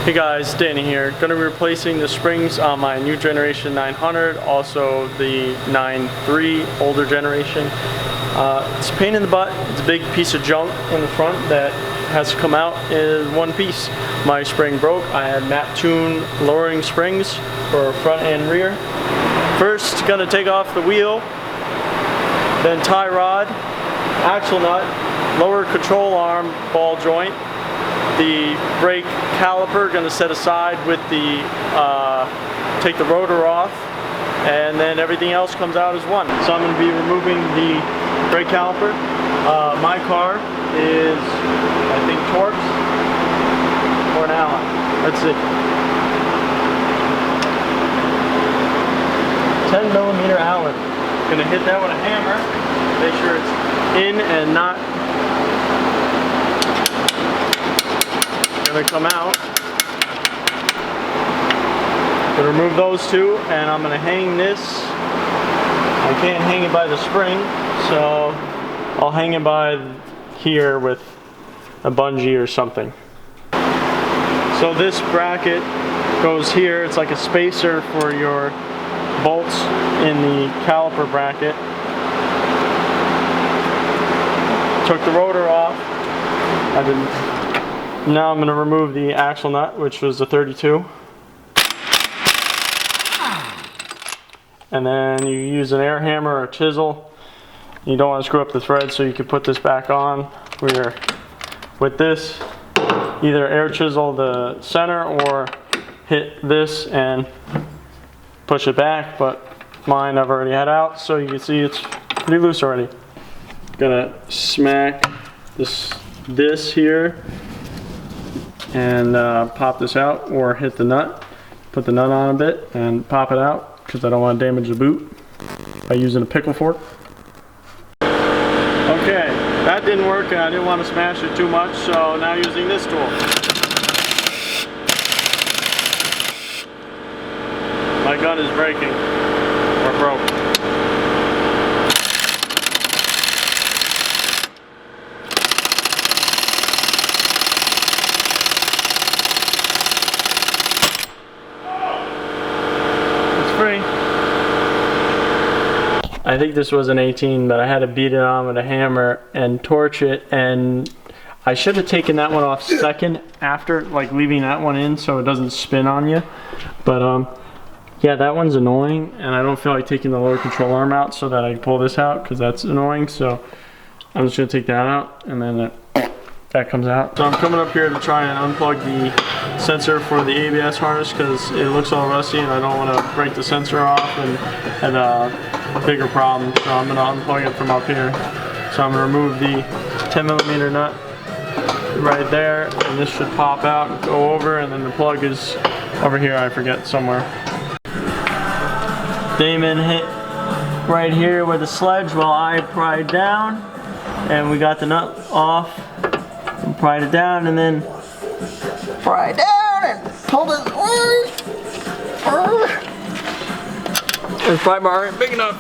Hey guys, Danny here. Going to be replacing the springs on my new generation 900, also the 9.3 older generation. It's a pain in the butt. It's a big piece of junk in the front that has to come out in one piece. My spring broke. I had Maptuns Lowering springs for front and rear. First, going to take off the wheel, then tie rod, axle nut, lower control arm ball joint, the brake caliper going to set aside with the take the rotor off, and then everything else comes out as one. So I'm going to be removing the brake caliper. My car is, I think, Torx or an Allen. Let's see. 10mm Allen. Going to hit that with a hammer. Make sure it's in and not going to come out. Going to remove those two, and I'm going to hang this. I can't hang it by the spring, so I'll hang it by here with a bungee or something. So this bracket goes here. It's like a spacer for your bolts in the caliper bracket. Took the rotor off. I didn't. Now I'm going to remove the axle nut, which was a 32. And then you use an air hammer or a chisel. You don't want to screw up the thread, so you can put this back on where with this, either air chisel the center or hit this and push it back, but mine I've already had out, so you can see it's pretty loose already. Gonna smack this here and pop this out, or hit the nut, put the nut on a bit and pop it out, because I don't want to damage the boot by using a pickle fork. Okay, that didn't work and I didn't want to smash it too much, so now using this tool. My gun is breaking, or broke. I think this was an 18, but I had to beat it on with a hammer and torch it, and I should have taken that one off second after, like leaving that one in so it doesn't spin on you. But yeah, that one's annoying, and I don't feel like taking the lower control arm out so that I can pull this out, because that's annoying. So I'm just going to take that out, and then that comes out. So I'm coming up here to try and unplug the sensor for the ABS harness, because it looks all rusty and I don't want to break the sensor off and have a bigger problem. So I'm going to unplug it from up here. So I'm going to remove the 10mm nut right there, and this should pop out and go over, and then the plug is over here, I forget, somewhere. Damon hit right here with the sledge while I pried down, and we got the nut off. Pried it down, and then pry it down and pulled it. This pry bar ain't big enough.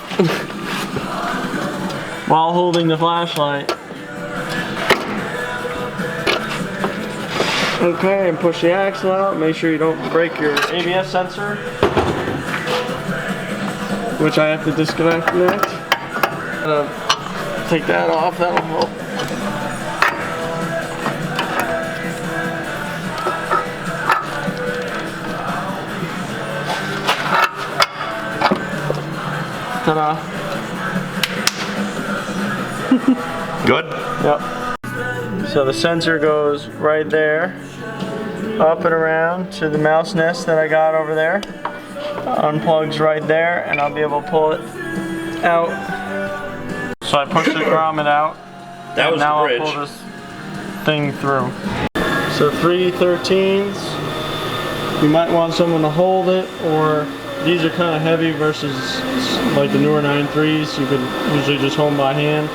While holding the flashlight. Okay, and push the axle out. Make sure you don't break your ABS sensor, which I have to disconnect next. Take that off. That'll help. Ta-da. Good? Yep. So the sensor goes right there, up and around to the mouse nest that I got over there. Unplugs right there, and I'll be able to pull it out. So I push the grommet out, that was now the bridge. I'll pull this thing through. So 313s, you might want someone to hold it, or these are kind of heavy versus like the newer 9.3s. You could usually just hold them by hand.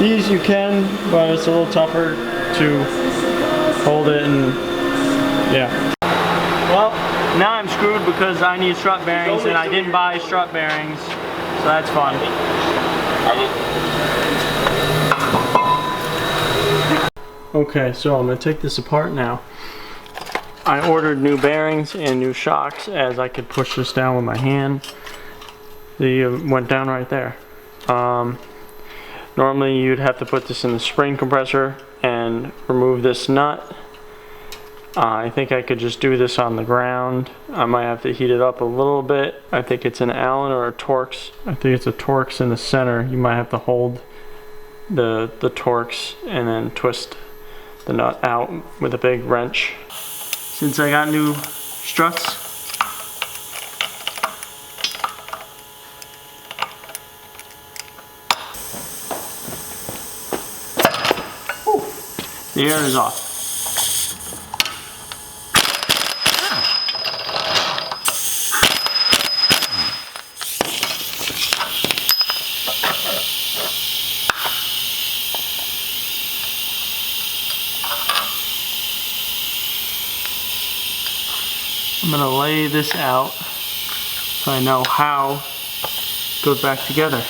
These you can, but it's a little tougher to hold it, and yeah. Well, now I'm screwed because I need strut bearings, and I didn't buy strut bearings, so that's fun. Okay, so I'm going to take this apart now. I ordered new bearings and new shocks as I could push this down with my hand. They went down right there. Normally you'd have to put this in the spring compressor and remove this nut. I think I could just do this on the ground. I might have to heat it up a little bit. I think it's an Allen or a Torx. I think it's a Torx in the center. You might have to hold the Torx and then twist the nut out with a big wrench. Since I got new struts, the air is off. I'm gonna lay this out so I know how it goes back together.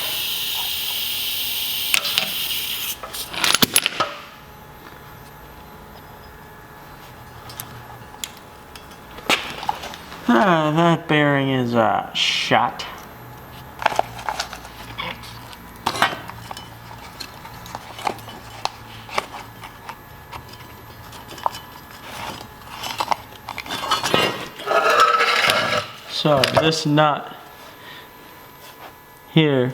That bearing is shot. So this nut here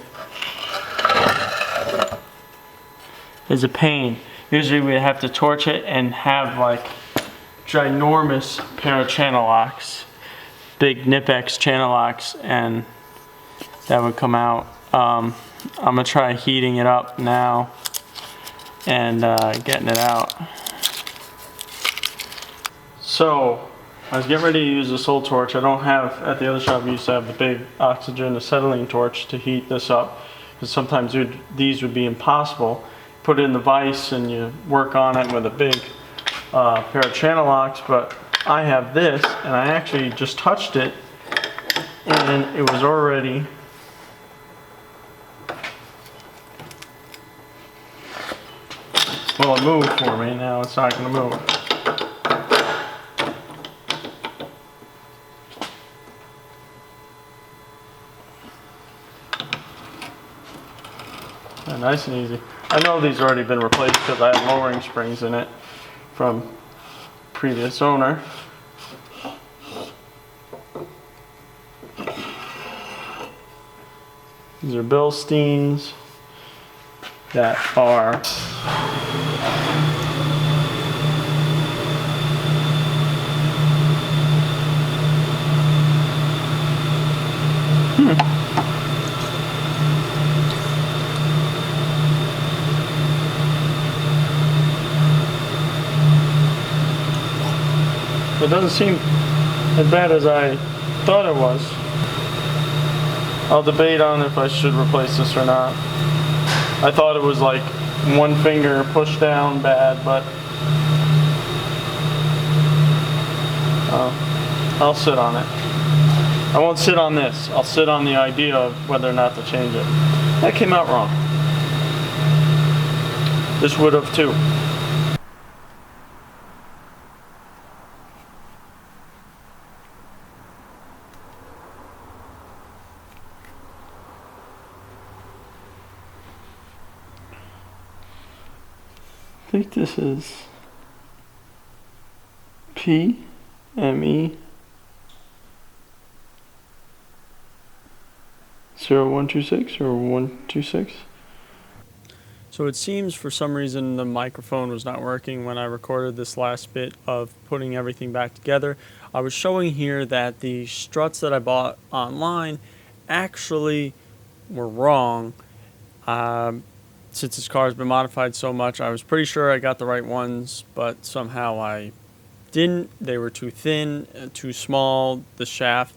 is a pain. Usually we have to torch it and have like ginormous pair of channel locks, big Nipex channel locks, and that would come out. I'm gonna try heating it up now and getting it out. So I was getting ready to use this old torch. I don't have, at the other shop I used to have the big oxygen acetylene torch to heat this up, because sometimes these would be impossible. Put it in the vise and you work on it with a big pair of channel locks, but I have this and I actually just touched it and it was already well, it moved for me. Now it's not going to move. Nice and easy. I know these have already been replaced because I have lowering springs in it from previous owner. These are Bilsteins that are it doesn't seem as bad as I thought it was. I'll debate on if I should replace this or not. I thought it was like one finger push down bad, but I'll sit on it. I won't sit on this. I'll sit on the idea of whether or not to change it. That came out wrong. This would have too. I think this is PME 0126 or 126. So it seems for some reason the microphone was not working when I recorded this last bit of putting everything back together. I was showing here that the struts that I bought online actually were wrong. Since this car has been modified so much, I was pretty sure I got the right ones, but somehow I didn't. They were too thin, too small. The shaft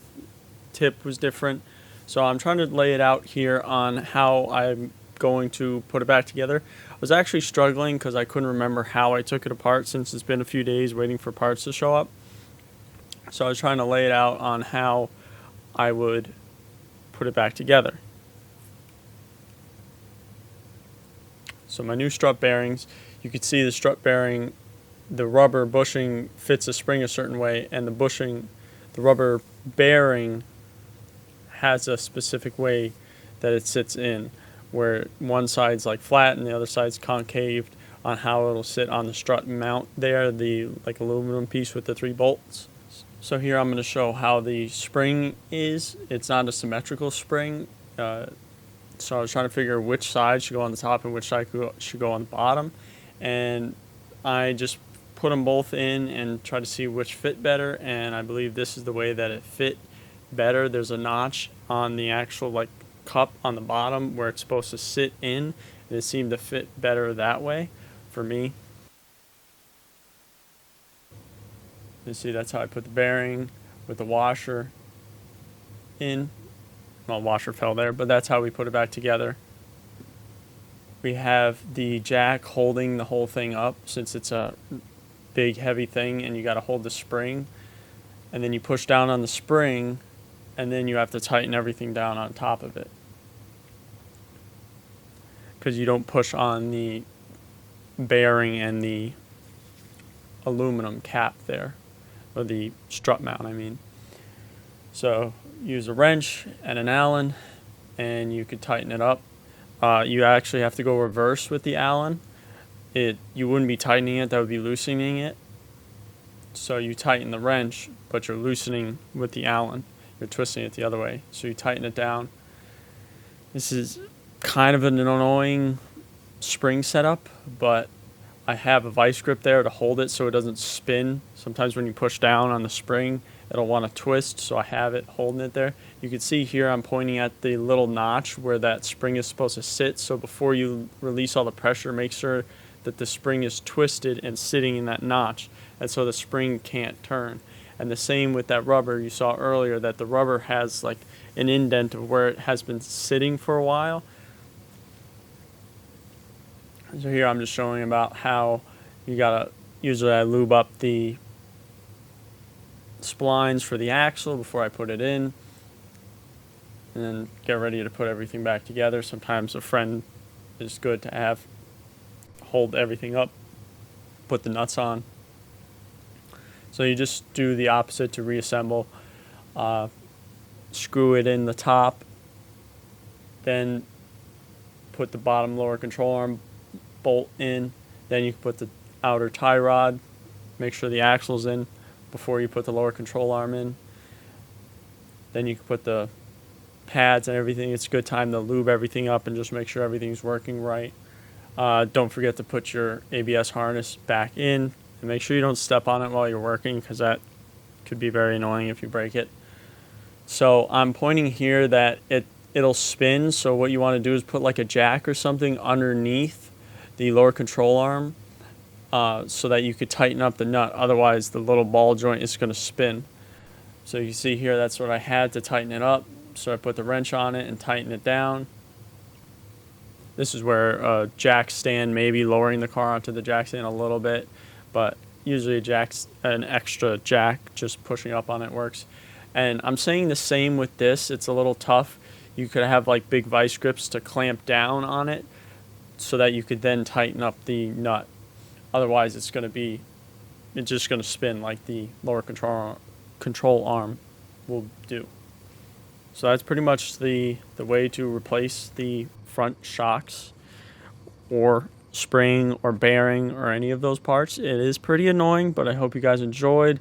tip was different. So I'm trying to lay it out here on how I'm going to put it back together. I was actually struggling because I couldn't remember how I took it apart since it's been a few days waiting for parts to show up. So I was trying to lay it out on how I would put it back together. So my new strut bearings, you can see the strut bearing the rubber bushing fits the spring a certain way, and the rubber bearing has a specific way that it sits in, where one side's like flat and the other side's concaved on how it'll sit on the strut mount there, the like aluminum piece with the 3 bolts. So here I'm going to show how the spring is. It's not a symmetrical spring. So I was trying to figure which side should go on the top and which side should go on the bottom. And I just put them both in and try to see which fit better. And I believe this is the way that it fit better. There's a notch on the actual like cup on the bottom where it's supposed to sit in. And it seemed to fit better that way for me. You see, that's how I put the bearing with the washer in. Well, washer fell there, but that's how we put it back together. We have the jack holding the whole thing up since it's a big heavy thing and you got to hold the spring, and then you push down on the spring and then you have to tighten everything down on top of it because you don't push on the bearing and the aluminum cap there, or the strut mount I mean. So use a wrench and an Allen and you could tighten it up. You actually have to go reverse with the Allen. You wouldn't be tightening it, that would be loosening it. So you tighten the wrench, but you're loosening with the Allen. You're twisting it the other way. So you tighten it down. This is kind of an annoying spring setup, but I have a vice grip there to hold it so it doesn't spin. Sometimes when you push down on the spring, it'll want to twist, so I have it holding it there. You can see here I'm pointing at the little notch where that spring is supposed to sit, so before you release all the pressure, make sure that the spring is twisted and sitting in that notch, and so the spring can't turn. And the same with that rubber. You saw earlier that the rubber has like an indent of where it has been sitting for a while. So here I'm just showing about how you gotta, usually I lube up the splines for the axle before I put it in, and then get ready to put everything back together. Sometimes a friend is good to have hold everything up, put the nuts on. So you just do the opposite to reassemble. Screw it in the top, then put the bottom lower control arm bolt in, then you can put the outer tie rod, make sure the axle's in before you put the lower control arm in. Then you can put the pads and everything. It's a good time to lube everything up and just make sure everything's working right. Don't forget to put your ABS harness back in and make sure you don't step on it while you're working, because that could be very annoying if you break it. So I'm pointing here that it'll spin, so what you want to do is put like a jack or something underneath the lower control arm so that you could tighten up the nut. Otherwise the little ball joint is going to spin. So you see here, that's what I had to tighten it up. So I put the wrench on it and tighten it down. This is where a jack stand, maybe lowering the car onto the jack stand a little bit, but usually an extra jack just pushing up on it works. And I'm saying the same with this. It's a little tough. You could have like big vice grips to clamp down on it so that you could then tighten up the nut. Otherwise it's just going to spin like the lower control arm will do. So that's pretty much the way to replace the front shocks or spring or bearing or any of those parts. It is pretty annoying, but I hope you guys enjoyed.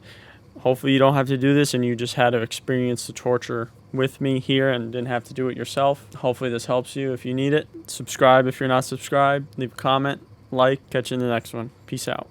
Hopefully you don't have to do this and you just had to experience the torture with me here and didn't have to do it yourself. Hopefully this helps you if you need it. Subscribe if you're not subscribed. Leave a comment, like. Catch you in the next one. Peace out.